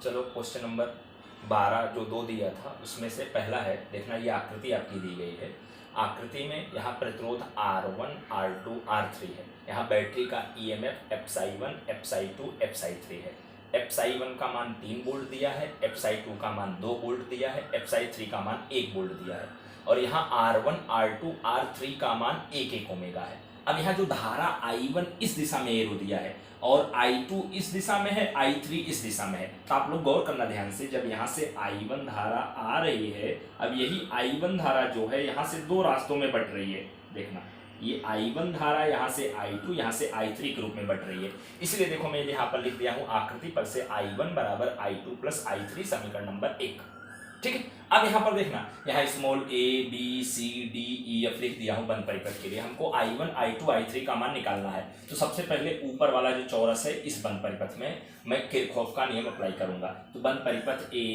चलो question number 12 जो 2 दिया था उसमें से पहला है, देखना ये आकृति आपकी दी गई है। आकृति में यहाँ प्रतिरोध R1, R2, R3 है। यहाँ बैटरी का EMF एप्साई1, एप्साई2, एप्साई3 है। एप्साई1 का मान 3 वोल्ट दिया है, एप्साई2 का मान 2 वोल्ट दिया है, एप्साई3 का मान 1 वोल्ट दिया है और यहाँ R1, R2, R3 का मान 1 ओमेगा है। अब यहाँ जो धारा I1 इस दिशा में एरो दिया है और I2 इस दिशा में है, I3 इस दिशा में है। तो आप लोग गौर करना ध्यान से, जब यहाँ से I1 धारा आ रही है, अब यही I1 धारा जो है यहाँ से 2 रास्तों में बट रही है। देखना ये I1 धारा यहाँ से I2, यहाँ से I3 के रूप में बट रही है। इसलिए देखो मैं यहाँ पर लिख दिया हूँ आकृति पर से I1 बराबर I2 प्लस I3 समीकरण नंबर 1। ठीक है, अब यहाँ पर देखना, यहाँ small a b c d e f लिख दिया हूँ बंद परिपथ के लिए। हमको I1, I2, I3 का मान निकालना है। तो सबसे पहले ऊपर वाला जो चौरस है इस बंद परिपथ में मैं किरचॉफ का नियम अप्लाई करूंगा। तो बंद परिपथ a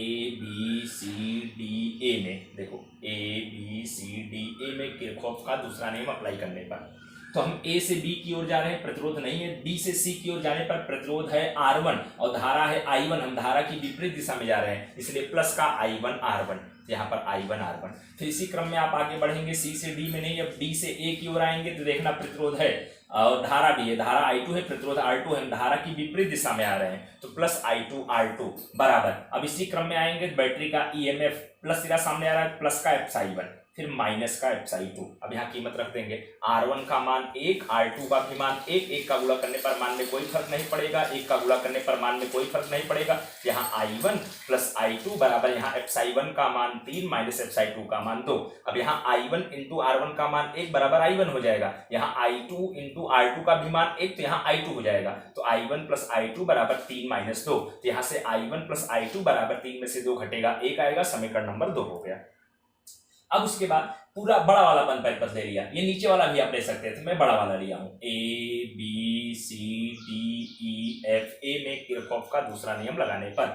b c d a में, देखो a b c d a में किरचॉफ का दूसरा नियम अप्लाई करने पर तो हम A से B की ओर जा रहे हैं, प्रतिरोध नहीं है। B से C की ओर जाने पर प्रतिरोध है R1 और धारा है I1, हम धारा की विपरीत दिशा में जा रहे हैं, इसलिए प्लस का I1 R1, यहाँ पर I1 R1। फिर इसी क्रम में आप आगे बढ़ेंगे, C से D में नहीं, अब D से A की ओर आएंगे तो देखना प्रतिरोध है और धारा भी है, धारा I2 है, प्रतिरोध R2 है, हम धारा की विपरीत दिशा में आ रहे हैं तो प्लस I2 R2 बराबर। अब इसी क्रम में आएंगे बैटरी का EMF प्लस सीधा सामने आ रहा है, प्लस का एप्साई1 फिर माइनस का एप्साई2। अब यहाँ कीमत रख देंगे, R1 का मान 1, R2 का भी मान 1, 1 का गुणा करने पर मान में कोई फर्क नहीं पड़ेगा, 1 का गुणा करने पर मान में कोई फर्क नहीं पड़ेगा। यहाँ I1 प्लस I2 बराबर यहाँ एप्साई1 का मान 3 माइनस एप्साई2 का मान 2। अब यहाँ I1 इंटू R1 का मान 1 बराबर I1 हो जाएगा, यहाँ I2 इंटू R2 का भी मान 1 तो यहाँ I2 हो जाएगा। तो I1 प्लस I2 बराबर 3 माइनस 2, तो यहाँ से I1 प्लस I2 बराबर 3 में से 2 घटेगा 1 आएगा, समीकरण नंबर 2 हो गया। अब उसके बाद पूरा बड़ा वाला बंद परिपथ ले लिया, ये नीचे वाला भी आप ले सकते थे, मैं बड़ा वाला लिया हूं A B C D E F। A में किरचॉफ का दूसरा नियम लगाने पर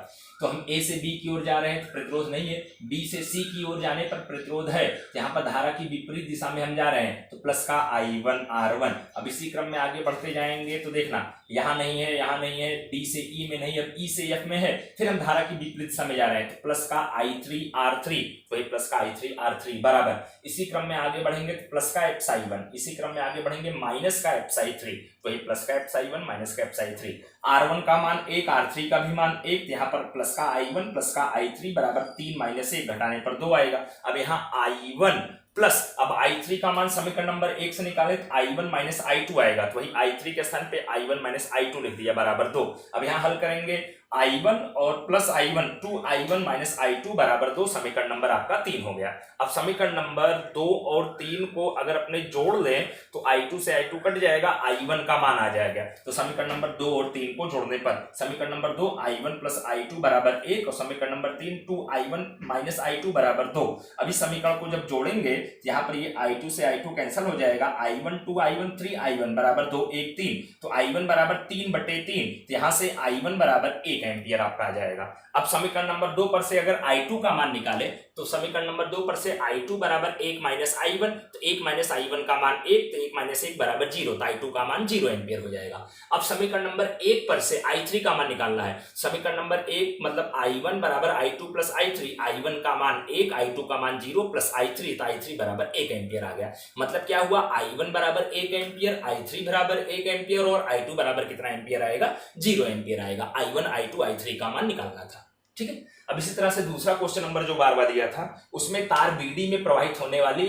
तो हम A से B की ओर जा रहे हैं तो प्रतिरोध नहीं है, B से C की ओर जाने पर प्रतिरोध है, यहाँ पर धारा की विपरीत दिशा में हम जा रहे हैं तो प्लस का I1 R1। अब इसी क्रम में आगे बढ़ते जाएंगे तो देखना यहाँ नहीं है, यहाँ नहीं है, D से E में नहीं, अब E से F में है, फिर हम धारा की विपरीत दिशा में जा रहे हैं तो प्लस का I3 R3, वही प्लस का I3 R3 बराबर। इसी क्रम में आगे बढ़ेंगे तो प्लस का एप्साई1, इसी क्रम में आगे बढ़ेंगे माइनस का एप्साई3, वही प्लस का एप्साई1 माइनस का एप्साई3। R1 का मान 1, R3 का भी मान 1, यहाँ पर प्लस का I1 प्लस का I3 बराबर 3 माइनस 1 घटाने पर 2 आएगा। अब यहाँ I1 प्लस अब I3 का मान समीकरण नंबर 1 से निकाले तो I1 माइनस I2 आएगा, तो वही I3 के स्थान पे I1 माइनस I2 लिख दिया बराबर 2। अब यहाँ हल करेंगे I1 और plus I1, 2I1 minus I2 बराबर 2, समीकरण नंबर आपका 3 हो गया। अब समीकरण नंबर 2 और 3 को अगर अपने जोड़ लें तो I2 से I2 कट जाएगा, I1 का मान आ जाएगा। तो समीकरण नंबर 2 और 3 को जोड़ने पर समीकरण नंबर 2 I1 प्लस I2 बराबर 1 और समीकरण नंबर 3 2I1 माइनस I2 बराबर 2। अभी समीकरण को जब जोड़ेंगे यहाँ पर ये I2 से I2 कैंसिल हो जाएगा, I1 2I1 3I1 बराबर 2 1 3, तो I1 बराबर 3/3, तो यहाँ से I1 बराबर 1 एम्पियर आपका आ जाएगा। अब समीकरण नंबर 2 पर से अगर I2 का मान निकाले तो समीकरण नंबर 2 पर से I2 बराबर 1 माइनस I1, तो 1 माइनस I1 का मान 1, तो 1 माइनस 1 बराबर 0, तो I2 का मान 0 एम्पियर हो जाएगा। अब समीकरण नंबर 1 पर से I3 का मान निकालना है। समीकरण नंबर 1 मतलब I1 बराबर I2 प्लस I3, I1 का मान 1, I2 का मान 0 प्लस I3, तो I3 बराबर 1 एम्पियर आ गया। मतलब क्या हुआ, I1 बराबर 1 एम्पियर, I3 बराबर 1 एम्पियर और I2 बराबर कितना एम्पियर आएगा, 0 एम्पियर आएगा। I1 I2 I3 का मान निकालना था। ठीक है, अब इसी तरह से दूसरा क्वेश्चन नंबर जो बार बार दिया था उसमें तार बीडी में प्रवाहित होने वाली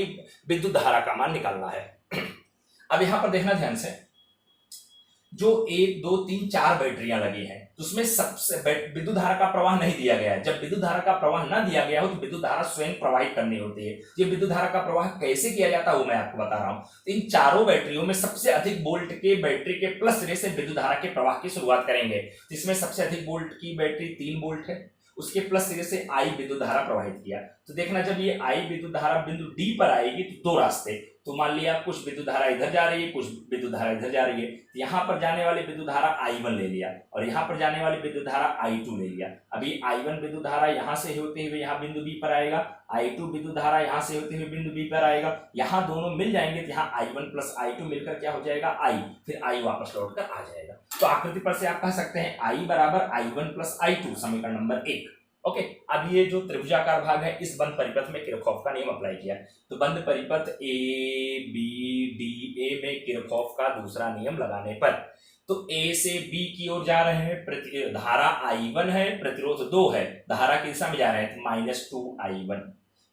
विद्युत धारा का मान निकालना है। अब यहां पर देखना ध्यान से, जो 1 2 3 4 बैटरियां लगी हैं तो उसमें सबसे विद्युत धारा का प्रवाह नहीं दिया गया है। जब विद्युत धारा का प्रवाह ना दिया गया हो तो विद्युत धारा स्वयं प्रवाहित करनी होती है। ये विद्युत धारा का प्रवाह कैसे किया जाता है वो मैं आपको बता रहा हूं। तो इन चारों बैटरियों में सबसे अधिक वोल्ट के बैटरी के प्लस सिरे से विद्युत धारा के प्रवाह की शुरुआत करेंगे। जिसमें सबसे अधिक वोल्ट की बैटरी 3 वोल्ट है, उसके प्लस सिरे से I विद्युत धारा प्रवाहित किया। तो देखना जब ये I विद्युत धारा बिंदु D पर आएगी तो 2 रास्ते, तो मान लिया कुछ विद्युत धारा इधर जा रही है, कुछ विद्युत धारा इधर जा रही है, तो यहाँ पर जाने वाली विद्युत धारा I1 ले लिया और यहाँ पर जाने वाली विद्युत धारा I2 ले लिया। अभी I1 विद्युत धारा यहाँ से होते हुए यहाँ बिंदु B पर आएगा, I2 विद्युत धारा यहाँ से होते हुए बिंदु B पर आएगा, यहाँ दोनों मिल जाएंगे तो यहाँ I1 प्लस I2 मिलकर क्या हो जाएगा I, फिर I वापस लौट कर आ जाएगा। तो आकृति पर से आप कह सकते हैं I बराबर I1 प्लस I2, समीकरण नंबर 1। ओके, अब ये जो त्रिभुजाकार भाग है इस बंद परिपथ में किरचॉफ का नियम अप्लाई किया। तो बंद परिपथ ABDA में किरचॉफ का दूसरा नियम लगाने पर तो A से B की ओर जा रहे हैं, धारा I1 है, प्रतिरोध 2 है, धारा की दिशा में जा रहे हैं -2I1।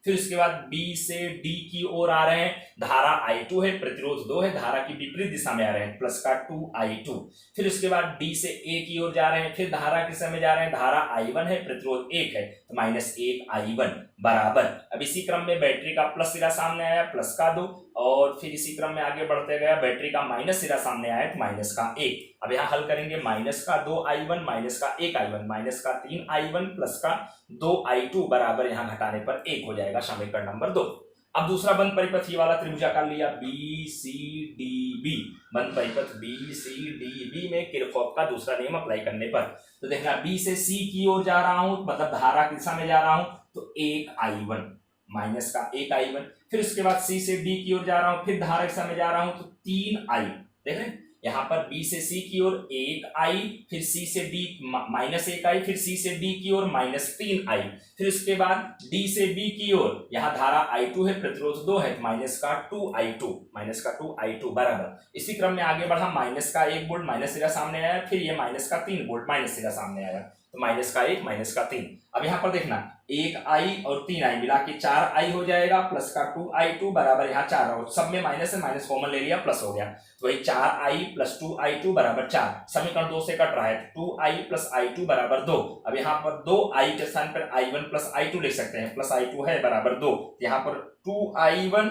फिर उसके बाद B से D की ओर आ रहे हैं, धारा I2 है, प्रतिरोध 2 है, धारा की विपरीत दिशा में आ रहे हैं +2I2। फिर उसके बाद D से A की ओर जा रहे हैं, फिर धारा की दिशा में जा रहे हैं, धारा I1 है, प्रतिरोध 1 है, तो -1I1 बराबर। अब इसी क्रम में बैटरी का प्लस सिरा सामने आया +2, और फिर इसी क्रम में आगे बढ़ते गया, बैटरी का माइनस सिरा सामने आया तो -1। अब यहाँ हल करेंगे, -2I1 -1I1 -3I1 +2I2 बराबर, यहाँ घटाने पर 1 हो जाएगा, समीकरण नंबर 2। अब दूसरा बंद परिपथ ये वाला त्रिभुजाकार लिया BCDB, बंद परिपथ BCDB में किरचॉफ का दूसरा नियम अप्लाई करने पर तो देखना B से C की ओर जा रहा हूं, मतलब धारा की दिशा में जा रहा हूं, तो 1I1 -1I1। फिर उसके बाद C से D की ओर जा रहा हूं, फिर धारा की दिशा में जा रहा हूं, तो 3I। देख रहे हैं यहाँ पर B से C की ओर 1I, फिर C से D -1I, फिर C से D की ओर -3I, फिर उसके बाद D से B की ओर यहाँ धारा I2 है, प्रतिरोध 2 है, -2I2 बराबर। इसी क्रम में आगे बढ़ा, -1 वोल्ट माइनस सिरा सामने आया, फिर ये -3 वोल्ट माइनस सिरा सामने आया, तो -1 -3। अब यहाँ पर देखना 1I और 3I मिला के 4I हो जाएगा, +2I2 बराबर, यहाँ 4 हो, सब में माइनस है, माइनस कॉमन ले लिया, प्लस हो गया, तो वही 4I + 2I2 बराबर 4। समीकरण 2 से कट रहा है, 2I + I2 बराबर 2। अब यहाँ पर 2I के स्थान पर I1 + I2 लिख सकते हैं, प्लस I2 है बराबर 2, यहाँ पर 2I1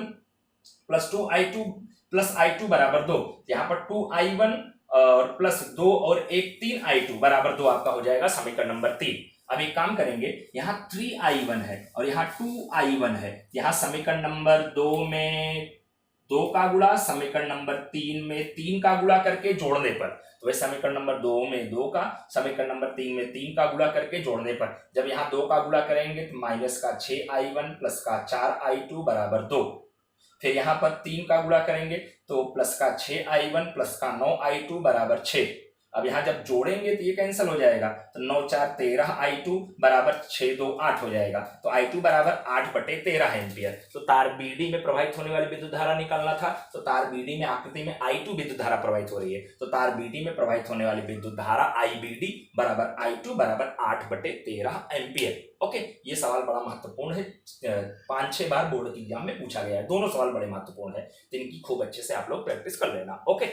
+ 2I2 + I2 बराबर 2, यहाँ पर 2I1 और +2 और 1 3I2 बराबर 2 आपका हो जाएगा, समीकरण नंबर 3। अब एक काम करेंगे, यहाँ 3I1 है और यहाँ 2I1 है, यहाँ समीकरण नंबर 2 में 2 का गुणा, समीकरण नंबर 3 में 3 का गुणा करके जोड़ने पर, तो वही समीकरण नंबर 2 में 2 का, समीकरण नंबर 3 में 3 का गुणा करके जोड़ने पर जब यहाँ 2 का गुणा करेंगे तो -6I1 + 4I2 बराबर 2। फिर यहाँ पर 3 का गुणा करेंगे तो +6I1 + 9I2 बराबर 6। अब यहाँ जब जोड़ेंगे तो ये कैंसिल हो जाएगा, तो 9 4 13I2 बराबर 6 2 8 हो जाएगा, तो I2 बराबर 8/13 एम्पियर। तो तार BD में प्रवाहित होने वाली विद्युत धारा निकालना था, तो तार BD में आकृति में I2 विद्युत धारा प्रवाहित हो रही है, तो तार BD में प्रवाहित होने वाली विद्युत धारा IBD बराबर I2 बराबर 8/13 एम्पियर। ओके, ये सवाल बड़ा महत्वपूर्ण है, 5-6 बार बोर्ड के एग्जाम में पूछा गया है, दोनों सवाल बड़े महत्वपूर्ण है, तो इनकी खूब अच्छे से आप लोग प्रैक्टिस कर लेना। ओके।